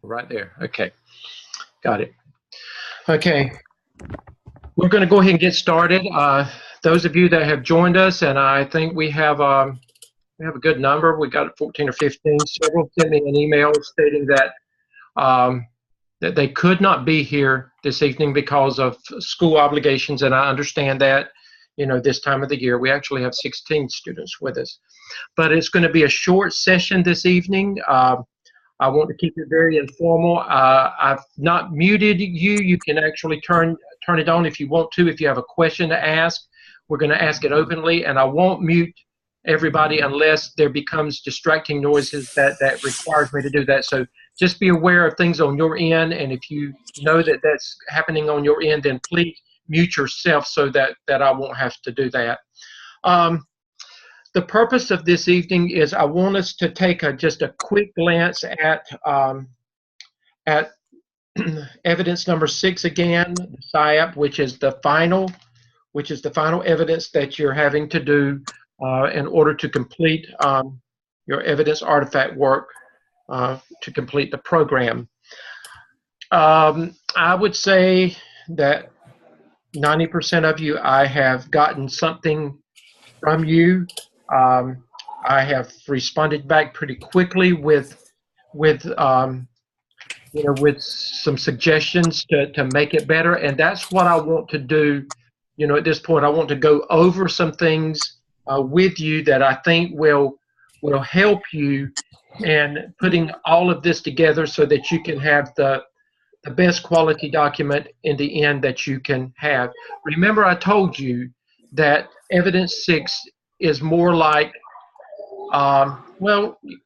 Right there. Okay, got it. Okay, we're going to go ahead and get started. Those of you that have joined us, and I think we have a good number. We got 14 or 15. Several sent me an email stating that that they could not be here this evening because of school obligations, and I understand that. You know, this time of the year, we actually have 16 students with us, but it's going to be a short session this evening. I want to keep it very informal. I've not muted you. You can actually turn it on if you want to. If you have a question to ask, we're going to ask it openly, and I won't mute everybody unless there becomes distracting noises that requires me to do that. So just be aware of things on your end, and if you know that that's happening on your end, then please mute yourself so that I won't have to do that. The purpose of this evening is I want us to take just a quick glance at evidence number 6 again, the SIAP, which is the final evidence that you're having to do in order to complete your evidence artifact work to complete the program. I would say that 90% of you, I have gotten something from you. I have responded back pretty quickly with some suggestions to make it better, and that's what I want to do. You know, at this point, I want to go over some things with you that I think will help you in putting all of this together so that you can have the best quality document in the end that you can have. Remember, I told you that evidence 6 is more like,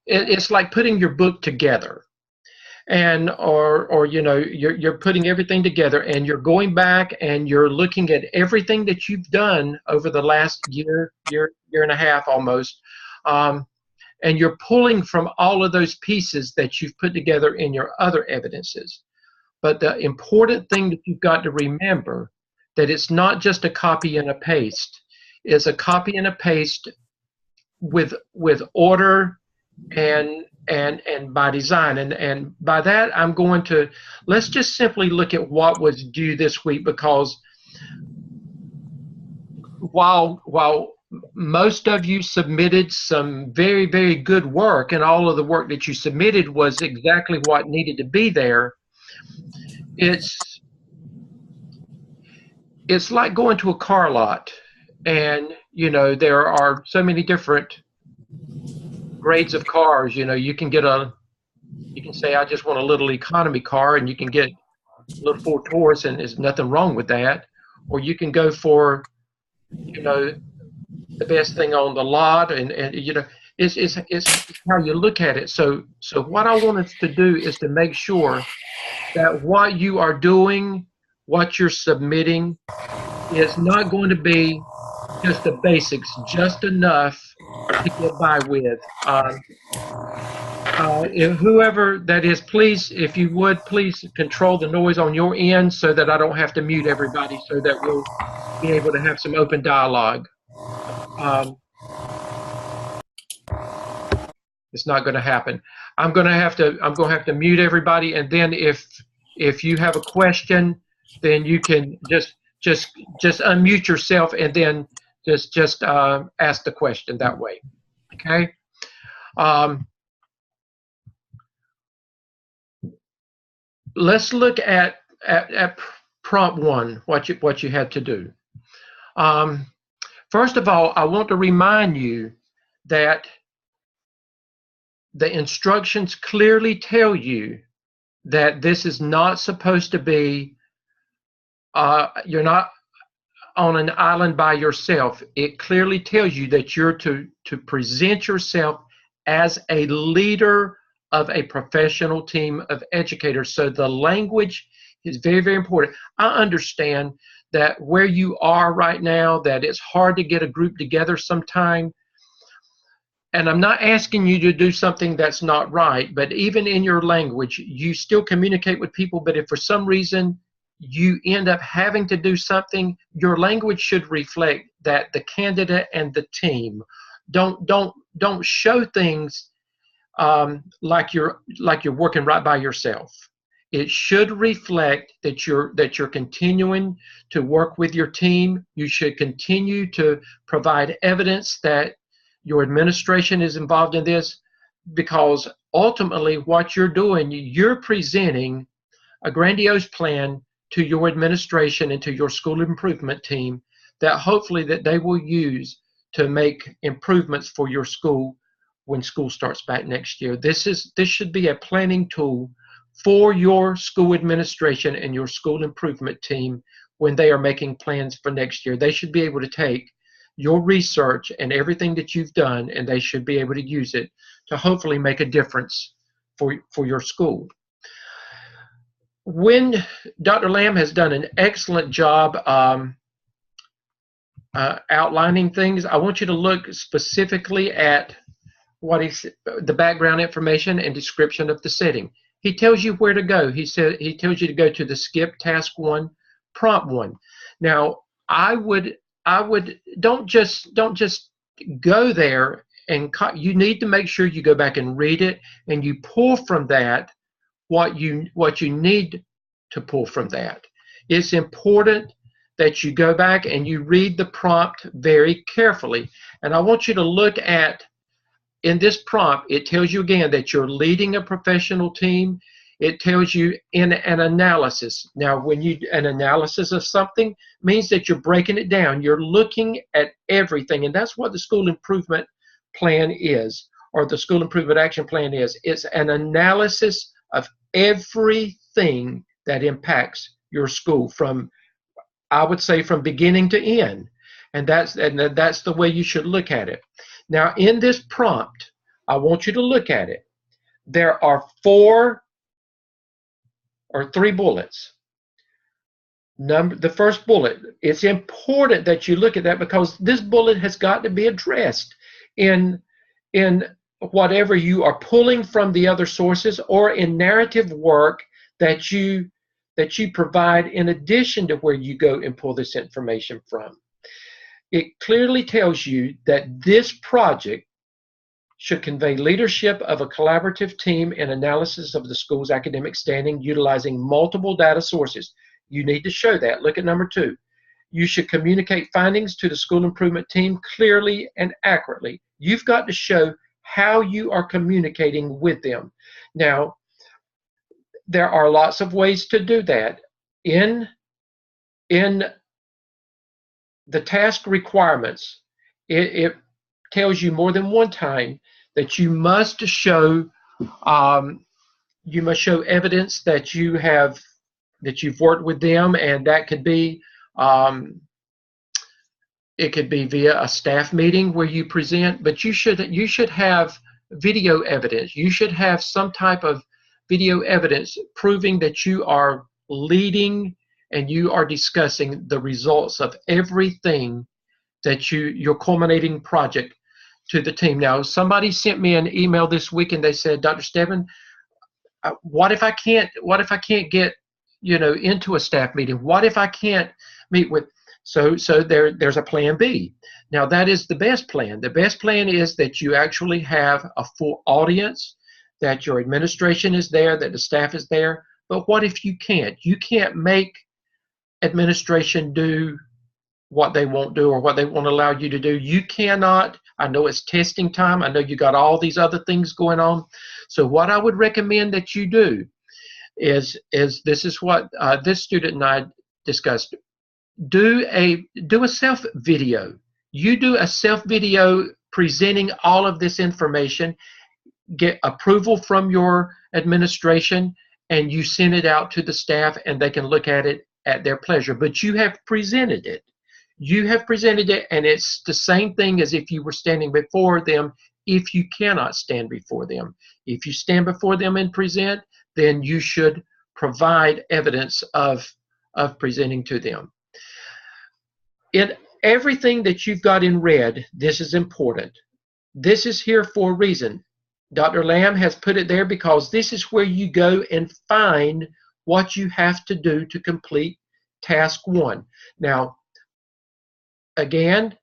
it's like putting your book together, and or you know, you're putting everything together, and you're going back and you're looking at everything that you've done over the last year and a half almost, and you're pulling from all of those pieces that you've put together in your other evidences. But the important thing that you've got to remember, that it's not just a copy and a paste. It's a copy and a paste with order and by design. And by that, I'm going to, let's just simply look at what was due this week, because while most of you submitted some very, very good work, and all of the work that you submitted was exactly what needed to be there, it's like going to a car lot, and you know, there are so many different grades of cars. You know, you can say, I just want a little economy car, and you can get a little Ford Taurus, and there's nothing wrong with that. Or you can go for, you know, the best thing on the lot, and you know, it's how you look at it. So what I want us to do is to make sure that what you are doing, what you're submitting, is not going to be just the basics, just enough to get by with. If whoever that is, please, if you would, please control the noise on your end so that I don't have to mute everybody, so that we'll be able to have some open dialogue. It's not going to happen. I'm going to have to mute everybody, and then if you have a question, then you can just unmute yourself, and then just ask the question that way. Okay. Let's look at prompt 1. What you had to do. First of all, I want to remind you that the instructions clearly tell you that this is not supposed to be, you're not on an island by yourself. It clearly tells you that you're to present yourself as a leader of a professional team of educators. So the language is very, very important. I understand that where you are right now, that it's hard to get a group together sometime. And I'm not asking you to do something that's not right, but even in your language, you still communicate with people. But if for some reason you end up having to do something, your language should reflect that the candidate and the team don't show things like you're working right by yourself. It should reflect that you're continuing to work with your team. You should continue to provide evidence that your administration is involved in this, because ultimately what you're doing, you're presenting a grandiose plan to your administration and to your school improvement team that hopefully that they will use to make improvements for your school when school starts back next year. This should be a planning tool for your school administration and your school improvement team when they are making plans for next year. They should be able to take your research and everything that you've done, and they should be able to use it to hopefully make a difference for your school. When Dr. Lamb has done an excellent job outlining things, I want you to look specifically at the background information and description of the setting. He tells you where to go. He tells you to go to the skip task 1, prompt 1. Now, I would don't just go there and you need to make sure you go back and read it and you pull from that what you need to pull from that. It's important that you go back and you read the prompt very carefully. And I want you to look at, in this prompt, it tells you again that you're leading a professional team. It tells you in an analysis. Now, an analysis of something means that you're breaking it down. You're looking at everything, and that's what the school improvement plan is, or the school improvement action plan is. It's an analysis of everything that impacts your school, from, I would say, from beginning to end. And that's the way you should look at it. Now, in this prompt, I want you to look at it. There are 3 bullets. The first bullet, it's important that you look at that, because this bullet has got to be addressed in whatever you are pulling from the other sources, or in narrative work that you provide in addition to where you go and pull this information from. It clearly tells you that this project should convey leadership of a collaborative team and analysis of the school's academic standing utilizing multiple data sources. You need to show that. Look at number 2. You should communicate findings to the school improvement team clearly and accurately. You've got to show how you are communicating with them. Now, there are lots of ways to do that. In the task requirements, it tells you more than one time that you must show evidence that you've worked with them, and that could be it could be via a staff meeting where you present, but you should have video evidence. You should have some type of video evidence proving that you are leading and you are discussing the results of everything that your culminating project to the team. Now, somebody sent me an email this week and they said, Dr. Stedman, what if I can't get into a staff meeting? What if I can't meet with? So there's a plan B. Now, that is the best plan. The best plan is that you actually have a full audience, that your administration is there, that the staff is there. But what if you can't? You can't make administration do what they won't do or what they won't allow you to do. You cannot. I know it's testing time. I know you got all these other things going on. So what I would recommend that you do is this is what this student and I discussed. Do a self video. You do a self video presenting all of this information, get approval from your administration, and you send it out to the staff and they can look at it at their pleasure. But you have presented it. You have presented it, and it's the same thing as if you were standing before them if you cannot stand before them. If you stand before them and present, then you should provide evidence of presenting to them. In everything that you've got in red, this is important. This is here for a reason. Dr. Lamb has put it there because this is where you go and find what you have to do to complete task 1. Now, again,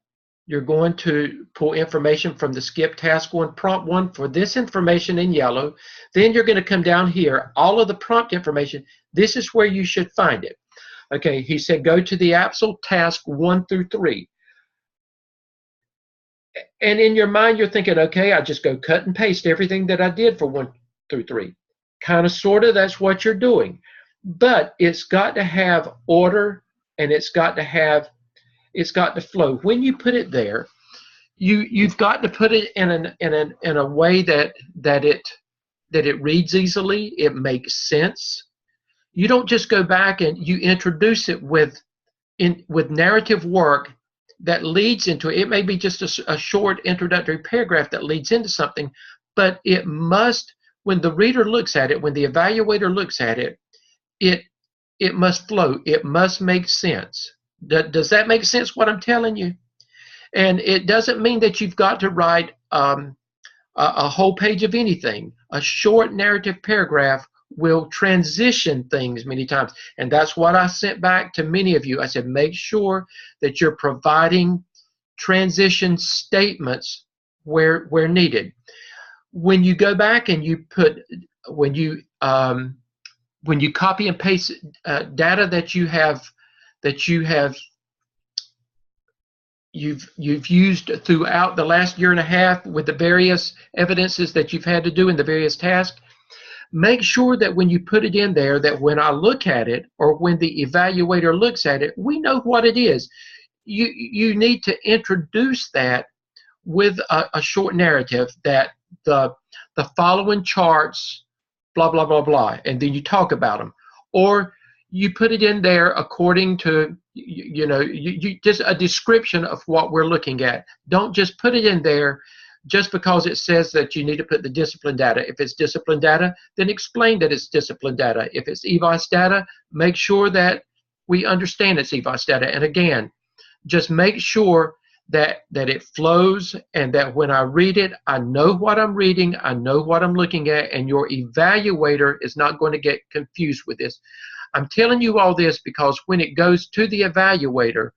you're going to pull information from the skip task 1, prompt 1 for this information in yellow. Then you're going to come down here, all of the prompt information. This is where you should find it. Okay, he said go to the actual task 1 through 3. And in your mind, you're thinking, okay, I just go cut and paste everything that I did for 1 through 3. Kind of, sort of, that's what you're doing. But it's got to have order, and it's got to flow. When you put it there, you've got to put it in a way that it reads easily, it makes sense. You don't just go back and you introduce it with narrative work that leads into it. It may be just a short introductory paragraph that leads into something, but it must, when the reader looks at it, when the evaluator looks at it, it must flow. It must make sense. Does that make sense, what I'm telling you? And it doesn't mean that you've got to write a whole page of anything. A short narrative paragraph will transition things many times. And that's what I sent back to many of you. I said, make sure that you're providing transition statements where needed. When you go back and you put, when you copy and paste data that you've used throughout the last year and a half with the various evidences that you've had to do in the various tasks, make sure that when you put it in there, that when I look at it or when the evaluator looks at it, we know what it is. You need to introduce that with a short narrative, that the following charts, blah, blah, blah, blah, and then you talk about them. Or you put it in there according to, you just a description of what we're looking at. Don't just put it in there just because it says that you need to put the discipline data. If it's discipline data, then explain that it's discipline data. If it's EVOS data, make sure that we understand it's EVOS data. And again, just make sure that it flows, and that when I read it, I know what I'm reading, I know what I'm looking at, and your evaluator is not going to get confused with this. I'm telling you all this because when it goes to the evaluator,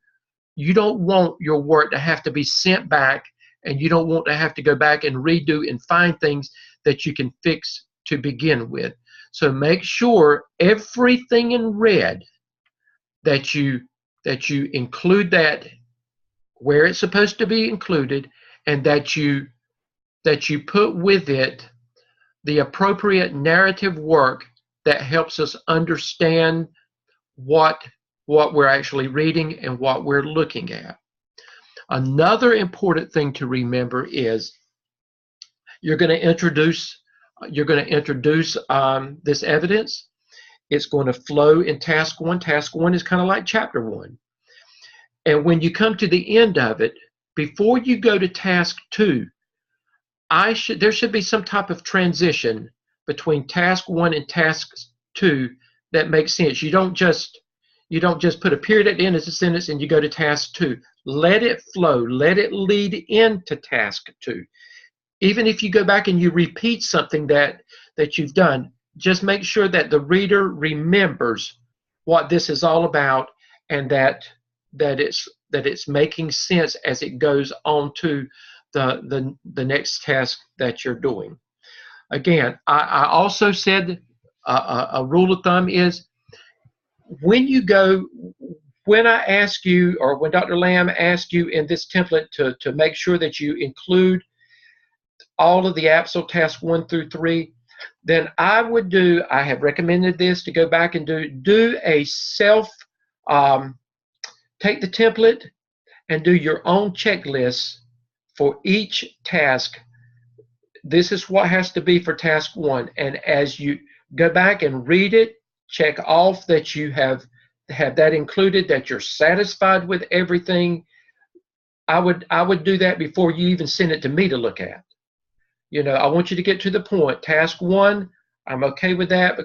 you don't want your work to have to be sent back, and you don't want to have to go back and redo and find things that you can fix to begin with. So make sure everything in red that you include that where it's supposed to be included, and that you put with it the appropriate narrative work that helps us understand what we're actually reading and what we're looking at. Another important thing to remember is you're going to introduce this evidence. It's going to flow in task 1. Task 1 is kind of like chapter 1. And when you come to the end of it, before you go to task 2, there should be some type of transition between task 1 and task 2 that makes sense. You don't just put a period at the end of the sentence and you go to task 2. Let it flow. Let it lead into task 2. Even if you go back and you repeat something that you've done, just make sure that the reader remembers what this is all about, and that it's making sense as it goes on to the next task that you're doing. Again, I also said a rule of thumb is when I ask you, or when Dr. Lamb asks you in this template to make sure that you include all of the APSL tasks 1 through 3, then I have recommended this, to go back and do a take the template and do your own checklist for each task. This is what has to be for task 1. And as you go back and read it, check off that you have that included, that you're satisfied with everything. I would do that before you even send it to me to look at. I want you to get to the point. Task 1, I'm okay with that,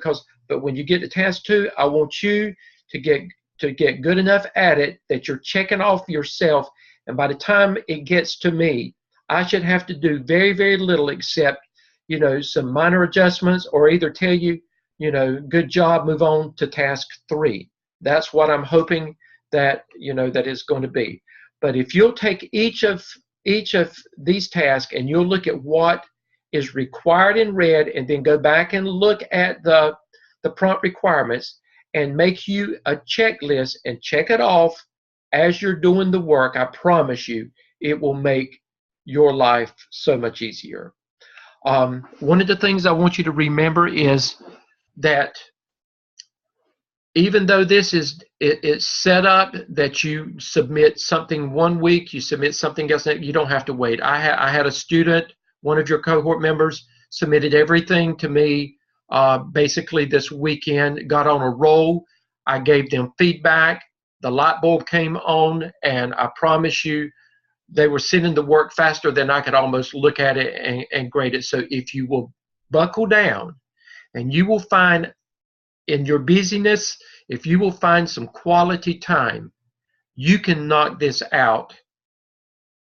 but when you get to task 2, I want you to get good enough at it that you're checking off yourself, and by the time it gets to me, I should have to do very, very little except, some minor adjustments, or either tell you, good job, move on to task 3. That's what I'm hoping that, that is going to be. But if you'll take each of these tasks and you'll look at what is required in red, and then go back and look at the prompt requirements and make you a checklist and check it off as you're doing the work, I promise you it will make your life so much easier. One of the things I want you to remember is that even though this is it's set up that you submit something one week, you submit something else, you don't have to wait. I had a student, one of your cohort members, submitted everything to me basically this weekend, got on a roll. I gave them feedback. The light bulb came on, and I promise you, they were sending the work faster than I could almost look at it and grade it. So if you will buckle down, and you will find in your busyness, if you will find some quality time, you can knock this out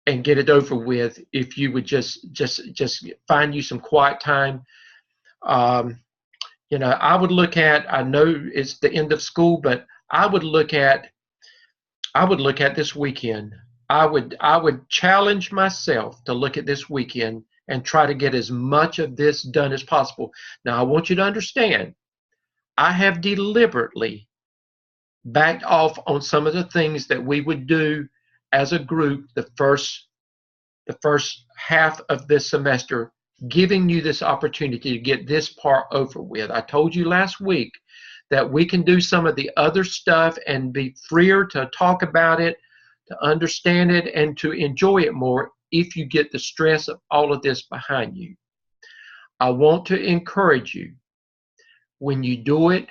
and get it over with if you would just find you some quiet time. You know, I would look at, I know it's the end of school, but I would look at this weekend. I would challenge myself to look at this weekend and try to get as much of this done as possible. Now, I want you to understand, I have deliberately backed off on some of the things that we would do as a group the first half of this semester, giving you this opportunity to get this part over with. I told you last week that we can do some of the other stuff and be freer to talk about it, to understand it, and to enjoy it more if you get the stress of all of this behind you. I want to encourage you, when you do it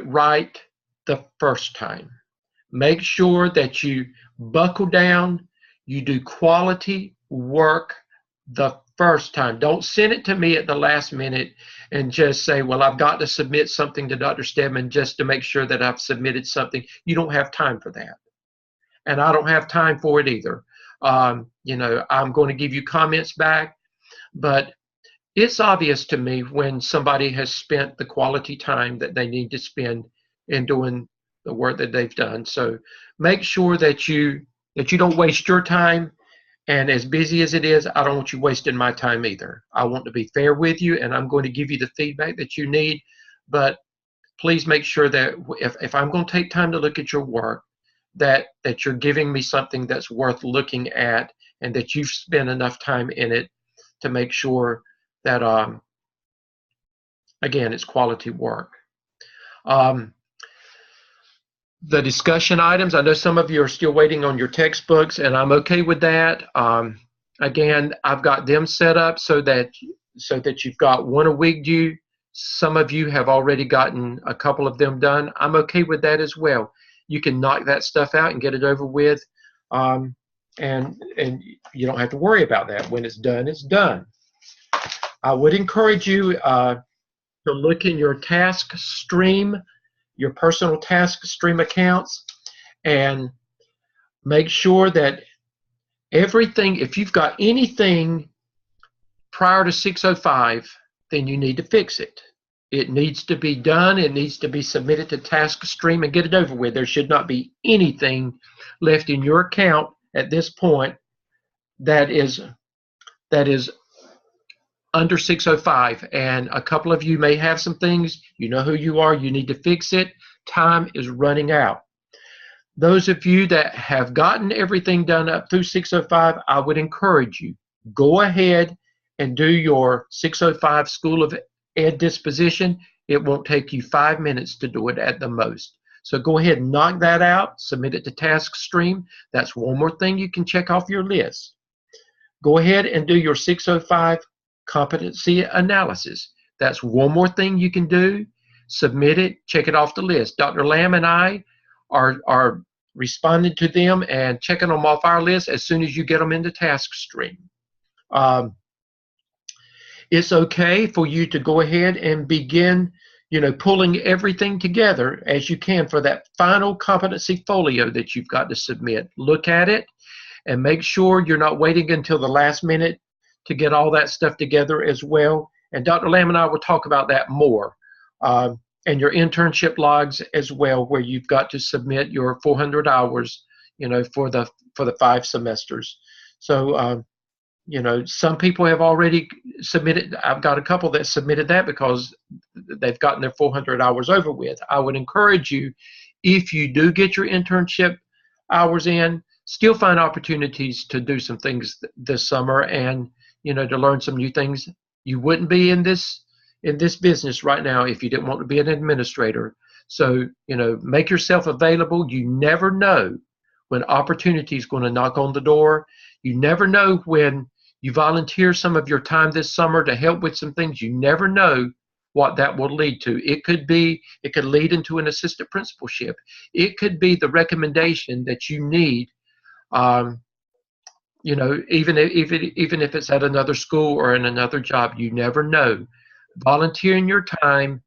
right the first time. Make sure that you buckle down, you do quality work the first time. Don't send it to me at the last minute and just say, well, I've got to submit something to Dr. Stedman just to make sure that I've submitted something. You don't have time for that. And I don't have time for it either. You know, I'm going to give you comments back, but it's obvious to me when somebody has spent the quality time that they need to spend in doing the work that they've done. So make sure that you don't waste your time. And as busy as it is, I don't want you wasting my time either. I want to be fair with you, and I'm going to give you the feedback that you need. But please make sure that if I'm going to take time to look at your work, that you're giving me something that's worth looking at, and that you've spent enough time in it to make sure that, again, it's quality work. The discussion items, I know some of you are still waiting on your textbooks, and I'm okay with that. Again, I've got them set up so that you've got one a week due. Some of you have already gotten a couple of them done. I'm okay with that as well. You can knock that stuff out and get it over with, and you don't have to worry about that. When it's done, it's done. I would encourage you to look in your task stream, your personal task stream accounts, and make sure that everything, if you've got anything prior to 6:05, then you need to fix it. It needs to be done. It needs to be submitted to task stream and get it over with. There should not be anything left in your account at this point that is under 6:05. And a couple of you may have some things. You know who you are. You need to fix it. Time is running out. Those of you that have gotten everything done up through 6:05, I would encourage you, go ahead and do your 6:05 School of Ed disposition. It won't take you 5 minutes to do it at the most. So go ahead and knock that out, submit it to task stream. That's one more thing you can check off your list. Go ahead and do your 6:05 competency analysis. That's one more thing you can do. Submit it, check it off the list. Dr. Lamb and I are responding to them and checking them off our list as soon as you get them into task stream. It's okay for you to go ahead and begin, pulling everything together as you can for that final competency folio that you've got to submit. Look at it and make sure you're not waiting until the last minute to get all that stuff together as well. And Dr. Lamb and I will talk about that more. And your internship logs as well, where you've got to submit your 400 hours, for the for the 5 semesters. So some people have already submitted. I've got a couple that submitted that because they've gotten their 400 hours over with. I would encourage you, if you do get your internship hours in, still find opportunities to do some things this summer and to learn some new things. You wouldn't be in this business right now if you didn't want to be an administrator. So make yourself available. You never know when opportunity is going to knock on the door. You never know when you volunteer some of your time this summer to help with some things. You never know what that will lead to. It could lead into an assistant principalship. It could be the recommendation that you need. Even if it's at another school or in another job, you never know. Volunteering your time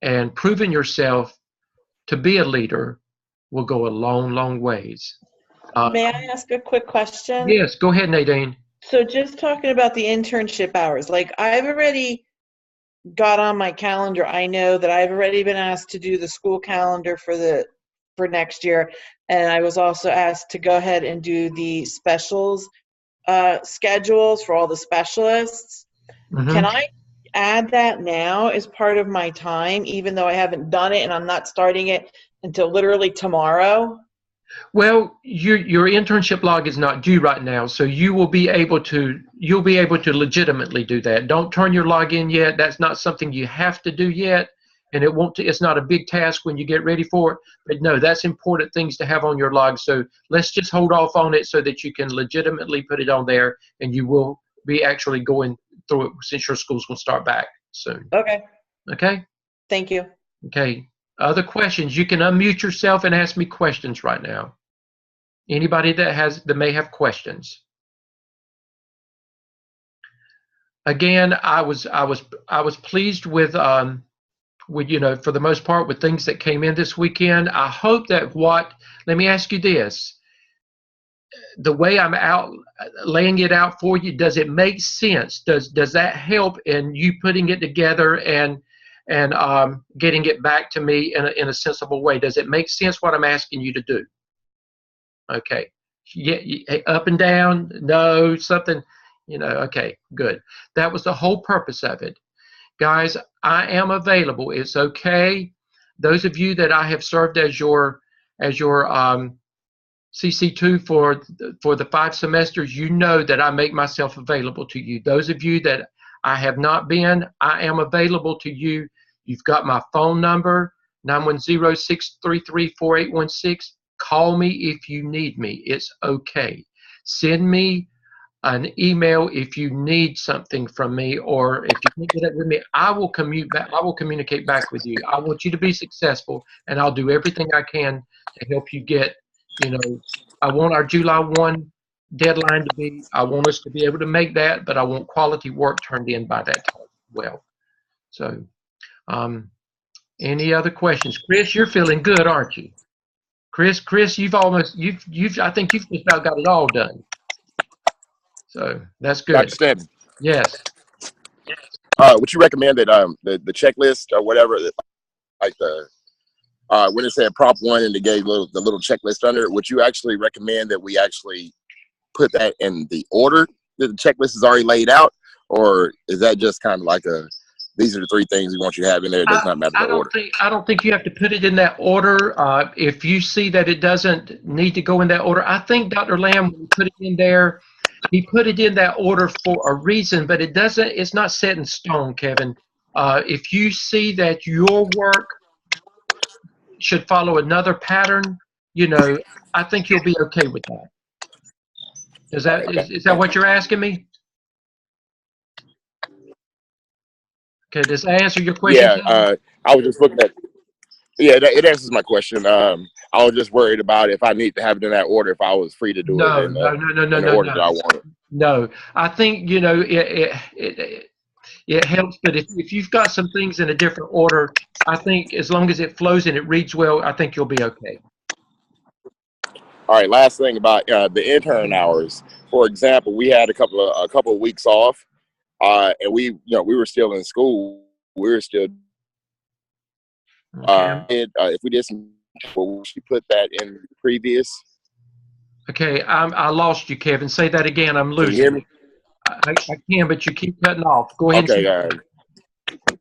and proving yourself to be a leader will go a long, long ways. May I ask a quick question? Yes, go ahead, Nadine. So just talking about the internship hours, like I've already got on my calendar. I know that I've already been asked to do the school calendar for next year, and I was also asked to go ahead and do the specials schedules for all the specialists. Mm-hmm. Can I add that now as part of my time, even though I haven't done it and I'm not starting it until literally tomorrow? Well, your internship log is not due right now, so you'll be able to legitimately do that. Don't turn your log in yet. That's not something you have to do yet, and it's not a big task when you get ready for it. But no, that's important things to have on your log. So let's just hold off on it so that you can legitimately put it on there, and you will be actually going through it since your school's going to start back soon. Okay. Okay. Thank you. Okay. Other questions? You can unmute yourself and ask me questions right now. Anybody that may have questions. Again, I was pleased with for the most part with things that came in this weekend. I hope that let me ask you this. The way I'm laying it out for you, does it make sense? Does that help in you putting it together and getting it back to me in a sensible way? Does it make sense what I'm asking you to do? Okay. Yeah, up and down, no, something, okay, good. That was the whole purpose of it. Guys, I am available. It's okay. Those of you that I have served as your CC2 for the 5 semesters, you know that I make myself available to you. Those of you that I have not been, I am available to you. You've got my phone number, 910-633-4816. Call me if you need me. It's okay. Send me an email if you need something from me, or if you can't get it with me, I will communicate back with you. I want you to be successful, and I'll do everything I can to help you get, I want our July 1 deadline to be, I want us to be able to make that, but I want quality work turned in by that time as well. So, any other questions? Chris, you're feeling good, aren't you? Chris, I think you've just about got it all done. So that's good. Dr. Stedman. Yes. Would you recommend that the checklist or whatever, like when it said prop 1 and they gave the little checklist under it, would you actually recommend that we actually put that in the order that the checklist is already laid out, or is that just kind of like these are the 3 things we want you to have in there? It does not matter the order. I don't think you have to put it in that order. If you see that it doesn't need to go in that order, I think Dr. Lamb, when he put it in there, he put it in that order for a reason, but it's not set in stone, Kevin. If you see that your work should follow another pattern, I think you'll be okay with that. Is that what you're asking me? Okay, does that answer your question? Yeah, I was just looking at. Yeah, it answers my question. I was just worried about if I need to have it in that order, if I was free to do it in the order that I wanted. No, I think it helps, but if you've got some things in a different order, I think as long as it flows and it reads well, I think you'll be okay. All right, last thing about the intern hours. For example, we had a couple of weeks off, and we were still in school. We were still. Okay. If we did some, we should put that in previous. Okay, I lost you, Kevin. Say that again. I'm Can you hear losing you. me? I can, but you keep cutting off. Go ahead and say Okay. it again.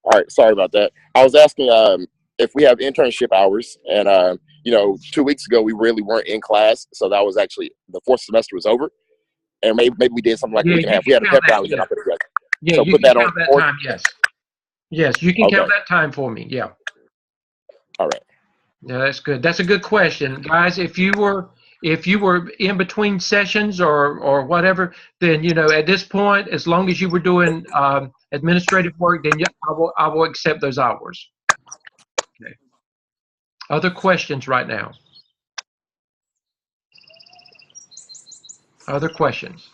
All right. Sorry about that. I was asking if we have internship hours, and 2 weeks ago we really weren't in class, so that was actually the fourth semester was over, and maybe we did something like a Yeah, week and a you half. We can had a count pep that. rally that Yeah, I put together. yeah, So you put can that on count the that fourth. time. Yes, yes, you can Okay. count that time for me. Yeah. All right. Yeah, that's good. That's a good question, guys. If you were in between sessions or whatever, then at this point, as long as you were doing administrative work, then I will accept those hours. Okay. Other questions right now? Other questions?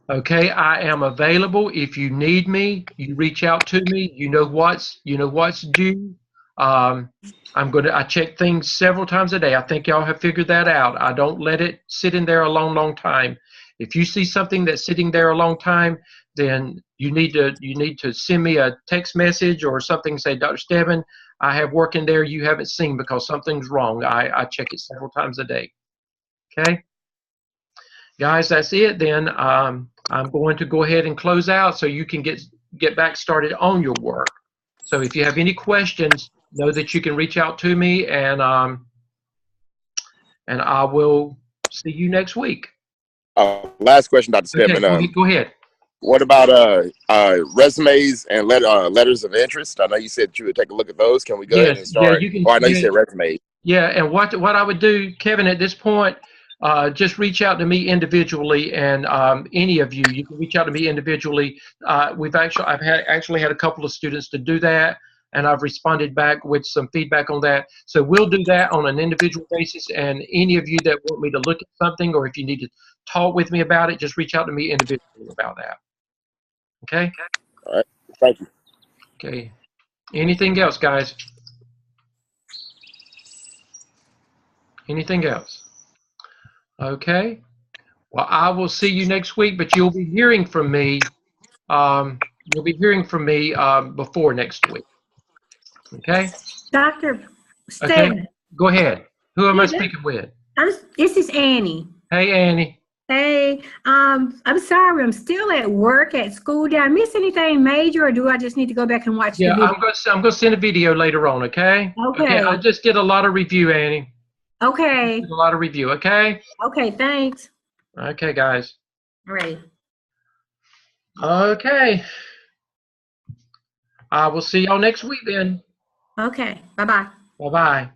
Okay, I am available. If you need me, you reach out to me. You know what's due. Um, I check things several times a day. I think y'all have figured that out. I don't let it sit in there a long, long time. If you see something that's sitting there a long time, then you need to send me a text message or something. Say, Dr. Stedman, I have work in there you haven't seen because something's wrong. I check it several times a day. Okay, guys, that's it. Then I'm going to go ahead and close out so you can get back started on your work. So if you have any questions, know that you can reach out to me, and I will see you next week. Last question, Dr. Okay, Stedman. go ahead. What about resumes and letters of interest? I know you said you would take a look at those. Can we go ahead Yes, and yeah, start? you can. Oh, I know you Yeah, said resumes. yeah. And what I would do, Kevin, at this point, just reach out to me individually, and any of you can reach out to me individually. I've actually had a couple of students to do that, and I've responded back with some feedback on that. So we'll do that on an individual basis. And any of you that want me to look at something, or if you need to talk with me about it, just reach out to me individually about that. Okay. All right. Thank you. Okay. Anything else, guys? Anything else? Okay. Well, I will see you next week, but you'll be hearing from me. You'll be hearing from me before next week. Okay. Dr. Okay. Stedman. Go ahead. Who am I Yeah, speaking with? this is Annie. Hey, Annie. Hey, I'm sorry, I'm still at work at school. Did I miss anything major, or do I just need to go back and watch the Yeah, video? I'm gonna send a video later on. Okay. Okay. I Okay. just did a lot of review, Annie. Okay. Did a lot of review. Okay. Okay, thanks. Okay, guys. All right. Okay. I will see y'all next week then. Okay. Bye-bye. Bye bye.